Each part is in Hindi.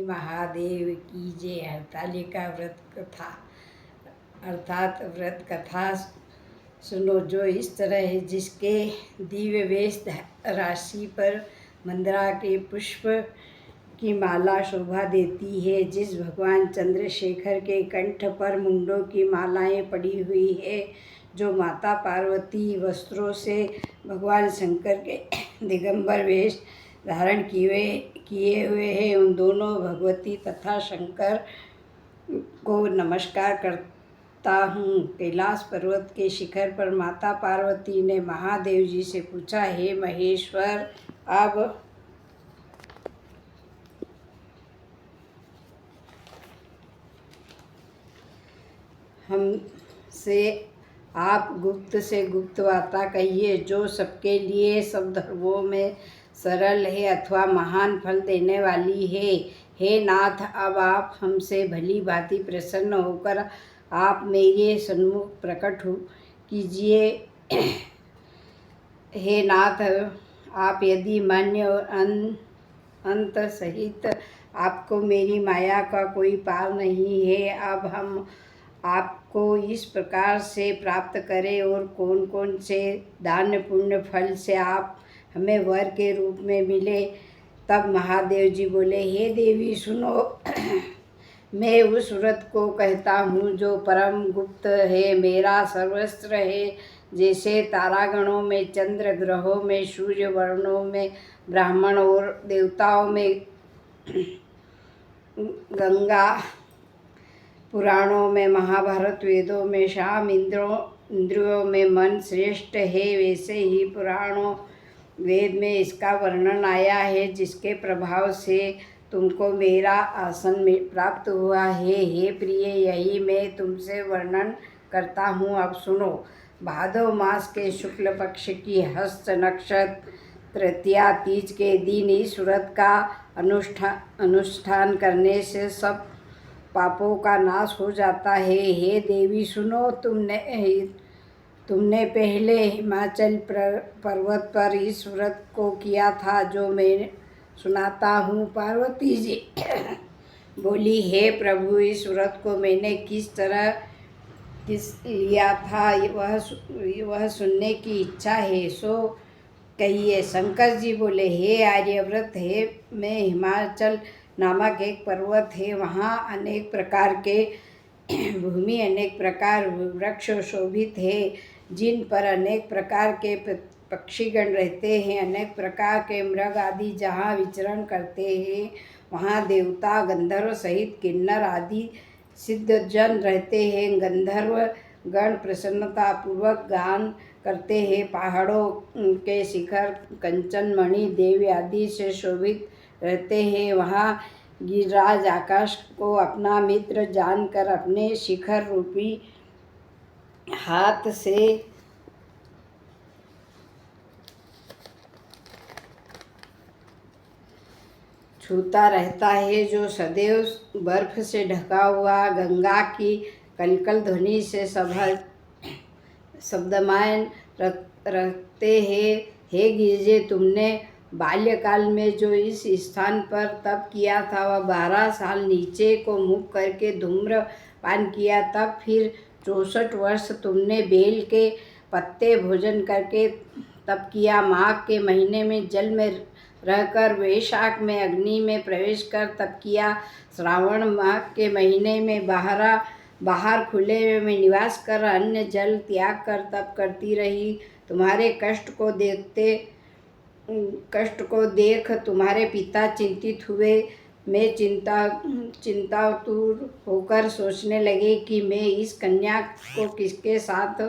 महादेव की जय। हरतालिका व्रत कथा अर्थात व्रत कथा सुनो, जो इस तरह है। जिसके दिव्य वेश राशि पर मंदरा के पुष्प की माला शोभा देती है, जिस भगवान चंद्रशेखर के कंठ पर मुंडों की मालाएं पड़ी हुई है, जो माता पार्वती वस्त्रों से भगवान शंकर के दिगंबर वेश धारण किए हुए हैं, उन दोनों भगवती तथा शंकर को नमस्कार करता हूँ। कैलाश पर्वत के शिखर पर माता पार्वती ने महादेव जी से पूछा, हे महेश्वर, अब हमसे आप गुप्त से गुप्त वार्ता कहिए, जो सबके लिए सब धर्मों में सरल है अथवा महान फल देने वाली है। हे नाथ, अब आप हमसे भली भांति प्रसन्न होकर आप मेरे सन्मुख प्रकट कीजिए। हे नाथ, आप यदि मान्य और अंत सहित आपको मेरी माया का कोई पार नहीं है, अब हम आपको इस प्रकार से प्राप्त करें और कौन कौन से दान पुण्य फल से आप हमें वर के रूप में मिले। तब महादेव जी बोले, हे देवी सुनो, मैं उस व्रत को कहता हूँ जो परम गुप्त है, मेरा सर्वस्त्र है। जैसे तारागणों में, चंद्र ग्रहों में, सूर्य वर्णों में, ब्राह्मण और देवताओं में, गंगा पुराणों में, महाभारत वेदों में, शाम इंद्रियों में मन श्रेष्ठ है, वैसे ही पुराणों वेद में इसका वर्णन आया है, जिसके प्रभाव से तुमको मेरा आसन प्राप्त हुआ है। हे प्रिय, यही मैं तुमसे वर्णन करता हूँ, अब सुनो। भादव मास के शुक्ल पक्ष की हस्त नक्षत्र तृतीया तीज के दिन इस व्रत का अनुष्ठान करने से सब पापों का नाश हो जाता है। हे देवी सुनो, तुमने पहले हिमाचल पर्वत पर इस व्रत को किया था, जो मैं सुनाता हूँ। पार्वती जी बोली, हे प्रभु, इस व्रत को मैंने किस तरह लिया था, वह सुनने की इच्छा है, सो कहिए। शंकर जी बोले, हे आर्यव्रत, हे मैं हिमाचल नामक एक पर्वत है, वहाँ अनेक प्रकार के भूमि, अनेक प्रकार वृक्ष शोभित है, जिन पर अनेक प्रकार के पक्षीगण रहते हैं, अनेक प्रकार के मृग आदि जहाँ विचरण करते हैं, वहाँ देवता गंधर्व सहित किन्नर आदि सिद्धजन रहते हैं। गंधर्व गण प्रसन्नता पूर्वक गान करते हैं। पहाड़ों के शिखर कंचन मणि देव आदि से शोभित रहते हैं। वहाँ गिरिराज आकाश को अपना मित्र जानकर अपने शिखर रूपी हाथ से छूता रहता है, जो सदैव बर्फ से ढका हुआ गंगा की कलकल ध्वनि से शब्दमय रखते हैं। हे गिरिजे, तुमने बाल्यकाल में जो इस स्थान पर तप किया था, वह 12 साल नीचे को मुख करके धूम्रपान किया। तब फिर 64 वर्ष तुमने बेल के पत्ते भोजन करके तप किया। माघ के महीने में जल में रहकर, वैशाख में अग्नि में प्रवेश कर तप किया। श्रावण माह के महीने में बाहर खुले में निवास कर अन्य जल त्याग कर तप करती रही। तुम्हारे कष्ट को देख तुम्हारे पिता चिंतित हुए। मैं चिंतातुर होकर सोचने लगे कि मैं इस कन्या को किसके साथ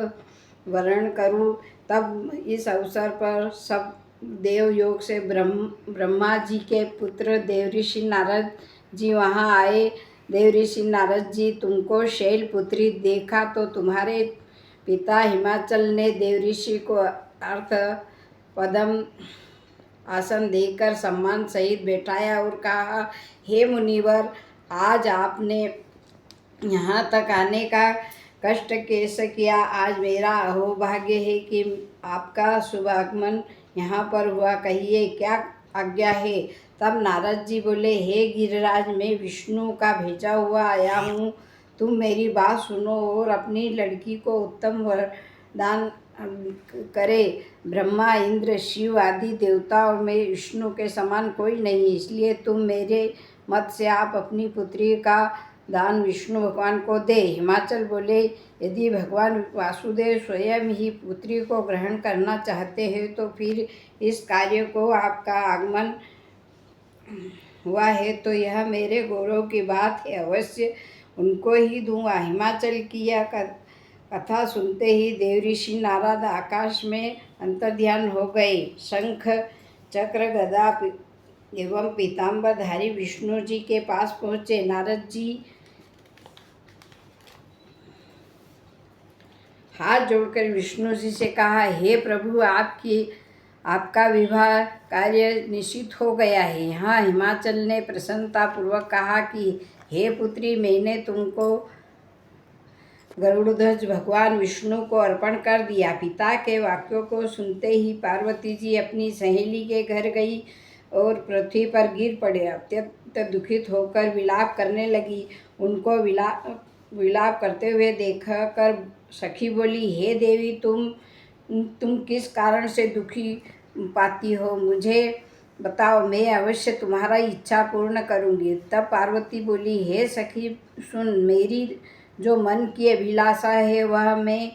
वरण करूं। तब इस अवसर पर सब देवयोग से ब्रह्मा जी के पुत्र देवऋषि नारद जी वहाँ आए। देवऋषि नारद जी, तुमको शैलपुत्री देखा तो तुम्हारे पिता हिमाचल ने देवऋषि को अर्थ पदम आसन देकर सम्मान सहित बैठाया और कहा, हे मुनिवर, आज आपने यहाँ तक आने का कष्ट कैसे किया। आज मेरा अहोभाग्य है कि आपका शुभ आगमन यहाँ पर हुआ। कहिए, क्या आज्ञा है। तब नारद जी बोले, हे गिरिराज, मैं विष्णु का भेजा हुआ आया हूँ। तुम मेरी बात सुनो और अपनी लड़की को उत्तम वरदान करे। ब्रह्मा, इंद्र, शिव आदि देवताओं में विष्णु के समान कोई नहीं, इसलिए तुम मेरे मत से आप अपनी पुत्री का दान विष्णु भगवान को दे। हिमाचल बोले, यदि भगवान वासुदेव स्वयं ही पुत्री को ग्रहण करना चाहते हैं तो फिर इस कार्य को आपका आगमन हुआ है तो यह मेरे गौरव की बात है, अवश्य उनको ही दूंगा। हिमाचल की यह कथा सुनते ही देव ऋषि नारद आकाश में अंतर्ध्यान हो गए। शंख चक्र गदा एवं पीताम्बरधारी विष्णु जी के पास पहुँचे। नारद जी हाथ जोड़कर विष्णु जी से कहा, हे प्रभु, आपका विवाह कार्य निश्चित हो गया है। यहाँ हिमाचल ने प्रसन्नतापूर्वक कहा कि हे पुत्री, मैंने तुमको गरुड़ध्वज भगवान विष्णु को अर्पण कर दिया। पिता के वाक्यों को सुनते ही पार्वती जी अपनी सहेली के घर गई और पृथ्वी पर गिर पड़े। अत्यंत दुखित होकर विलाप करने लगी। उनको विलाप करते हुए देखकर सखी बोली, हे देवी, तुम किस कारण से दुखी पाती हो, मुझे बताओ, मैं अवश्य तुम्हारा इच्छा पूर्ण करूँगी। तब पार्वती बोली, हे सखी सुन, मेरी जो मन की अभिलाषा है वह मैं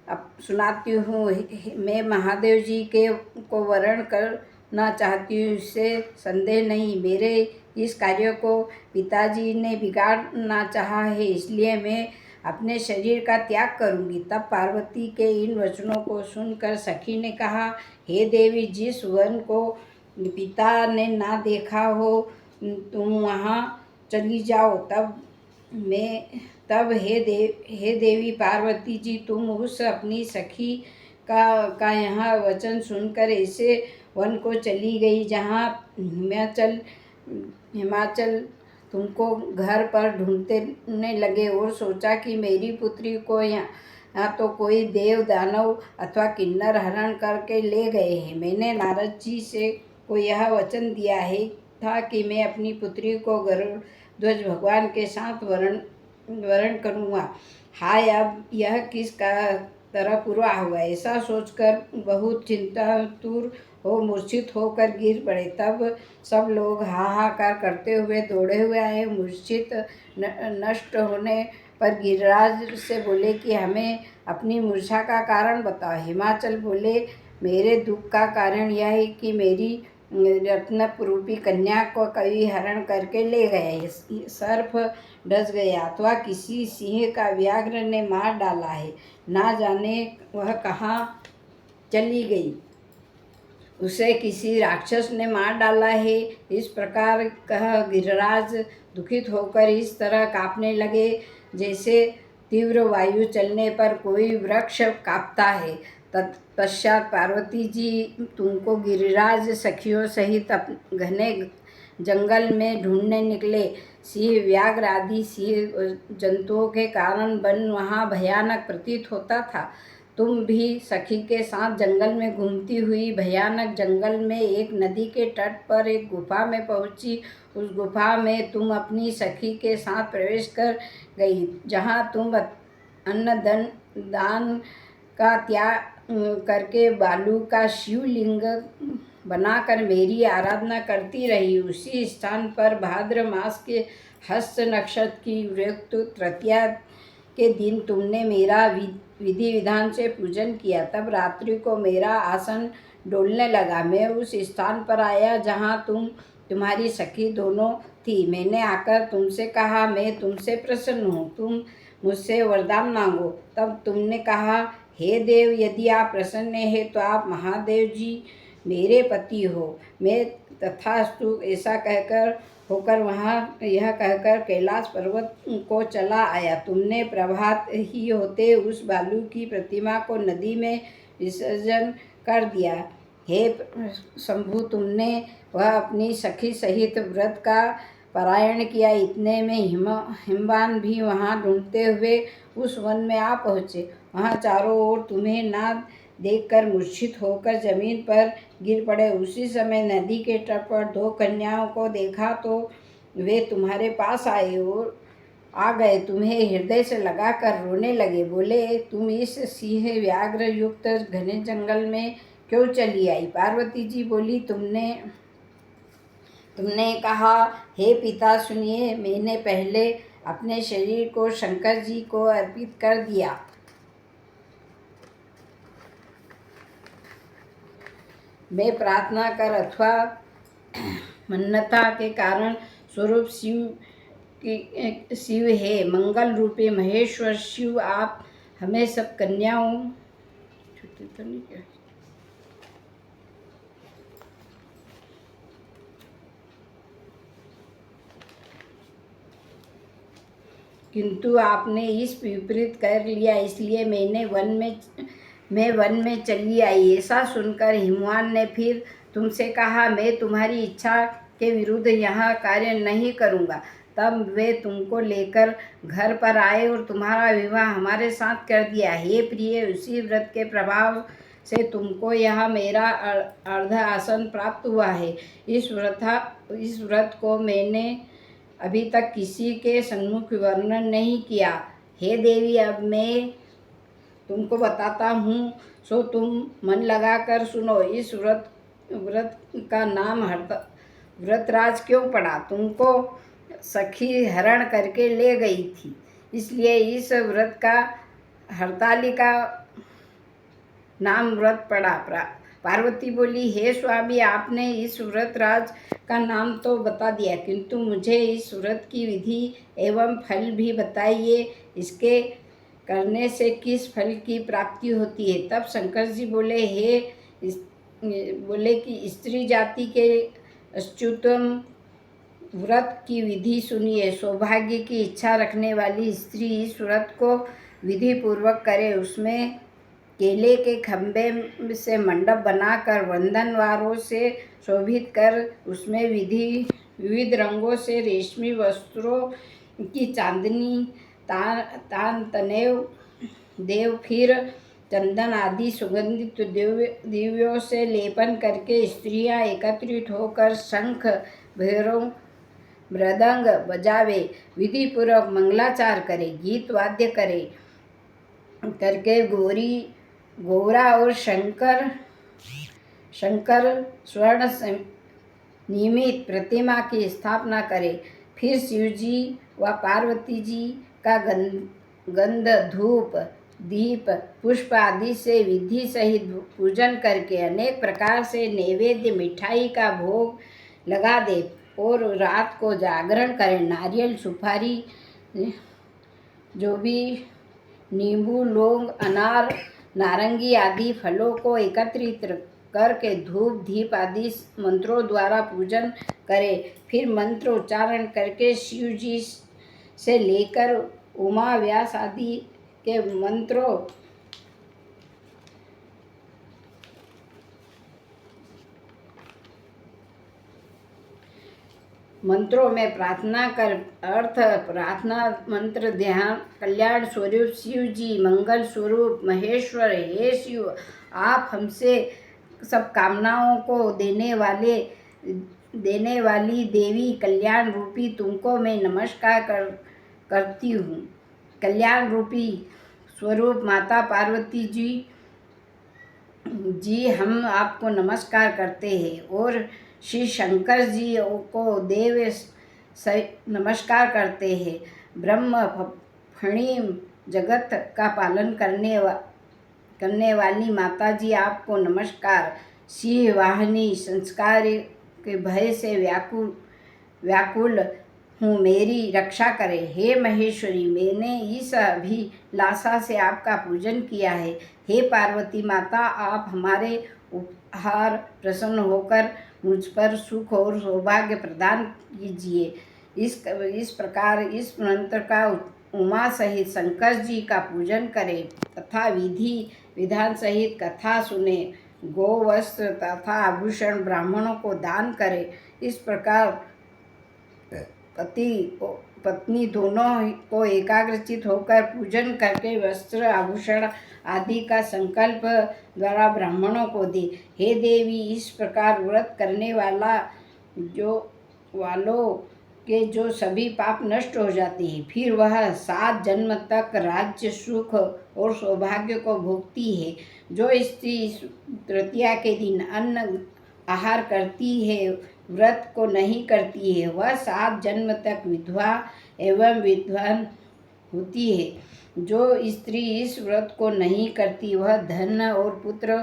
अब सुनाती हूँ। मैं महादेव जी को वरण करना चाहती हूँ, इससे संदेह नहीं। मेरे इस कार्य को पिताजी ने बिगाड़ना चाहा है, इसलिए मैं अपने शरीर का त्याग करूँगी। तब पार्वती के इन वचनों को सुनकर सखी ने कहा, हे देवी, जिस वन को पिता ने ना देखा हो तुम वहाँ चली जाओ। तब हे देवी पार्वती जी, तुम उस अपनी सखी का यहाँ वचन सुनकर ऐसे वन को चली गई जहाँ हिमाचल तुमको घर पर ढूंढने लगे और सोचा कि मेरी पुत्री को यहाँ तो कोई देव, दानव अथवा किन्नर हरण करके ले गए हैं। मैंने नारद जी को यह वचन दिया है था कि मैं अपनी पुत्री को गरुड़ध्वज भगवान के साथ वरण करूँगा। हाय, अब यह किस तरह पूरा हुआ। ऐसा सोचकर बहुत चिंतातुर हो मूर्छित होकर गिर पड़े। तब सब लोग हाहाकार करते हुए दौड़े हुए आए। मूर्छित नष्ट होने पर गिरिराज से बोले कि हमें अपनी मूर्छा का कारण बताओ। हिमाचल बोले, मेरे दुख का कारण यह है कि मेरी रत्नरूपी कन्या को कभी हरण करके ले गए, सर्प डस गया अथवा किसी सिंह का व्याघ्र ने मार डाला है, ना जाने वह कहाँ चली गई, उसे किसी राक्षस ने मार डाला है। इस प्रकार कह गिरिराज दुखित होकर इस तरह काँपने लगे जैसे तीव्र वायु चलने पर कोई वृक्ष काँपता है। तत्पश्चात पार्वती जी तुमको गिरिराज सखियों सहित घने जंगल में ढूंढने निकले। सिंह, व्याघ्र आदि सिंह जंतुओं के कारण वन वहाँ भयानक प्रतीत होता था। तुम भी सखी के साथ जंगल में घूमती हुई भयानक जंगल में एक नदी के तट पर एक गुफा में पहुँची। उस गुफा में तुम अपनी सखी के साथ प्रवेश कर गई, जहाँ तुम अन्न दान का त्याग करके बालू का शिवलिंग बनाकर मेरी आराधना करती रही। उसी स्थान पर भाद्र मास के हस्त नक्षत्र की युक्त तृतीया के दिन तुमने मेरा विधि विधान से पूजन किया। तब रात्रि को मेरा आसन डोलने लगा। मैं उस स्थान पर आया जहाँ तुम्हारी सखी दोनों थी। मैंने आकर तुमसे कहा, मैं तुमसे प्रसन्न हूँ, तुम मुझसे वरदान मांगो। तब तुमने कहा, हे देव, यदि आप प्रसन्न हैं तो आप महादेव जी मेरे पति हो। मैं तथास्तु ऐसा होकर वहाँ यह कहकर कैलाश पर्वत को चला आया। तुमने प्रभात ही होते उस बालू की प्रतिमा को नदी में विसर्जन कर दिया। हे शंभु, तुमने वह अपनी सखी सहित व्रत का पारायण किया। इतने में हिमवान भी वहाँ ढूंढते हुए उस वन में आ पहुँचे। वहाँ चारों ओर तुम्हें ना देखकर मूर्छित होकर जमीन पर गिर पड़े। उसी समय नदी के तट पर 2 कन्याओं को देखा तो वे तुम्हारे पास आए और आ गए, तुम्हें हृदय से लगाकर रोने लगे। बोले, तुम इस सिंह व्याघ्र युक्त घने जंगल में क्यों चली आई? पार्वती जी बोली, तुमने कहा, हे पिता सुनिए, मैंने पहले अपने शरीर को शंकर जी को अर्पित कर दिया। मैं प्रार्थना कर अथवा मन्नता के कारण स्वरूप शिव है, मंगल रूपी महेश्वर शिव, आप हमें सब कन्याओं तो नहीं क्या, किंतु आपने इस विपरीत कर लिया, इसलिए मैं वन में चली आई। ऐसा सुनकर हिमवान ने फिर तुमसे कहा, मैं तुम्हारी इच्छा के विरुद्ध यहाँ कार्य नहीं करूँगा। तब वे तुमको लेकर घर पर आए और तुम्हारा विवाह हमारे साथ कर दिया। हे प्रिय, उसी व्रत के प्रभाव से तुमको यह मेरा अर्ध आसन प्राप्त हुआ है। इस व्रत को मैंने अभी तक किसी के सम्मुख वर्णन नहीं किया। हे देवी, अब मैं तुमको बताता हूँ, सो तुम मन लगाकर सुनो। इस व्रत का नाम व्रतराज क्यों पड़ा? तुमको सखी हरण करके ले गई थी, इसलिए इस व्रत का हरतालिका नाम व्रत पड़ा। पार्वती बोली, हे स्वामी, आपने इस व्रतराज का नाम तो बता दिया, किंतु मुझे इस व्रत की विधि एवं फल भी बताइए। इसके करने से किस फल की प्राप्ति होती है? तब शंकर जी बोले कि स्त्री जाति के अच्युतम व्रत की विधि सुनिए। सौभाग्य की इच्छा रखने वाली स्त्री इस व्रत को विधि पूर्वक करे। उसमें केले के खंभे से मंडप बनाकर वंदनवारों से शोभित कर उसमें विविध रंगों से रेशमी वस्त्रों की चांदनी तान तनेव देव, फिर चंदन आदि सुगंधित दिव्यों से लेपन करके स्त्रियां एकत्रित होकर शंख, भैरव, मृदंग बजावे, विधि पूर्वक मंगलाचार करे, गीत वाद्य करे करके गौरा और शंकर स्वर्ण नियमित प्रतिमा की स्थापना करे। फिर शिवजी व पार्वती जी का गंध, धूप, दीप, पुष्प आदि से विधि सहित पूजन करके अनेक प्रकार से नैवेद्य मिठाई का भोग लगा दे और रात को जागरण करें। नारियल, सुपारी, जो भी नींबू, लौंग, अनार, नारंगी आदि फलों को एकत्रित करके धूप, दीप आदि मंत्रों द्वारा पूजन करे। फिर मंत्र उच्चारण करके शिव जी से लेकर उमा, व्यास आदि के मंत्रों में प्रार्थना कर प्रार्थना मंत्र ध्यान। कल्याण स्वरूप शिव जी, मंगल स्वरूप महेश्वर, हे शिव, आप हमसे सब कामनाओं को देने वाली देवी कल्याण रूपी तुमको मैं नमस्कार करती हूँ। कल्याण रूपी स्वरूप माता पार्वती जी हम आपको नमस्कार करते हैं और श्री शंकर जी को देव नमस्कार करते हैं। ब्रह्म फणी जगत का पालन करने वाली माता जी आपको नमस्कार। सिंह वाहिनी संस्कार के भय से व्याकुल हूँ, मेरी रक्षा करें। हे महेश्वरी, मैंने इस अभिलाषा से आपका पूजन किया है। हे पार्वती माता, आप हमारे उपहार प्रसन्न होकर मुझ पर सुख और सौभाग्य प्रदान कीजिए। इस प्रकार इस मंत्र का उमा सहित शंकर जी का पूजन करें तथा विधि विधान सहित कथा सुने। गो वस्त्र तथा आभूषण ब्राह्मणों को दान करें। इस प्रकार पत्नी दोनों को एकाग्रचित होकर पूजन करके वस्त्र आभूषण आदि का संकल्प द्वारा ब्राह्मणों को दे। हे देवी, इस प्रकार व्रत करने वालों के जो सभी पाप नष्ट हो जाते हैं, फिर वह 7 जन्म तक राज्य, सुख और सौभाग्य को भोगती है। जो स्त्री तृतीया के दिन अन्न आहार करती है, व्रत को नहीं करती है, वह 7 जन्म तक विधवा एवं विद्वान होती है। जो स्त्री इस व्रत को नहीं करती, वह धन और पुत्र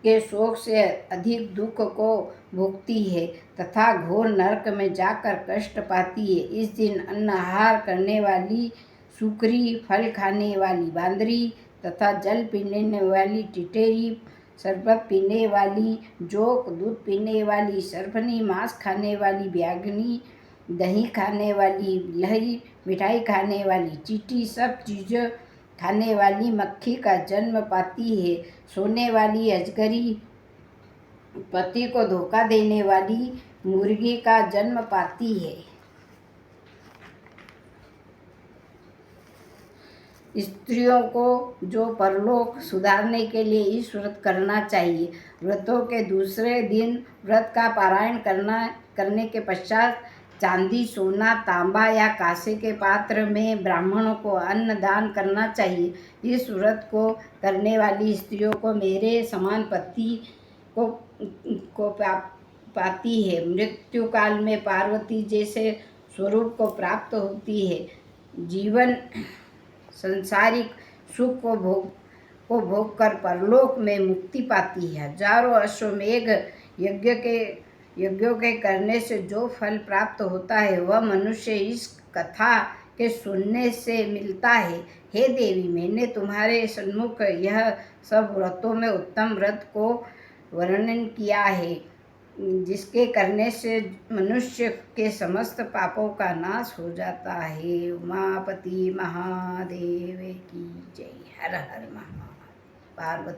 के शोक से अधिक दुख को भोगती है तथा घोर नरक में जाकर कष्ट पाती है। इस दिन अन्न आहार करने वाली सुकरी, फल खाने वाली बांदरी तथा जल पीने वाली टिटेरी, शरबत पीने वाली जोक, दूध पीने वाली सर्पनी, मांस खाने वाली ब्यागनी, दही खाने वाली बिलहरी, मिठाई खाने वाली चींटी, सब चीज़ खाने वाली मक्खी का जन्म पाती है। सोने वाली अजगरी, पति को धोखा देने वाली मुर्गी का जन्म पाती है। स्त्रियों को जो परलोक सुधारने के लिए इस व्रत करना चाहिए। व्रतों के दूसरे दिन व्रत का पारायण करने के पश्चात चांदी, सोना, तांबा या कांसे के पात्र में ब्राह्मणों को अन्न दान करना चाहिए। इस व्रत को करने वाली स्त्रियों को मेरे समान पति को पाती है। मृत्यु काल में पार्वती जैसे स्वरूप को प्राप्त होती है। जीवन संसारिक सुख को भोग कर परलोक में मुक्ति पाती है। हजारों अश्वमेघ यज्ञों के करने से जो फल प्राप्त होता है, वह मनुष्य इस कथा के सुनने से मिलता है। हे देवी, मैंने तुम्हारे सन्मुख यह सब व्रतों में उत्तम व्रत को वर्णन किया है, जिसके करने से मनुष्य के समस्त पापों का नाश हो जाता है। उमापति महादेव की जय। हर हर महादेव। पार्वती।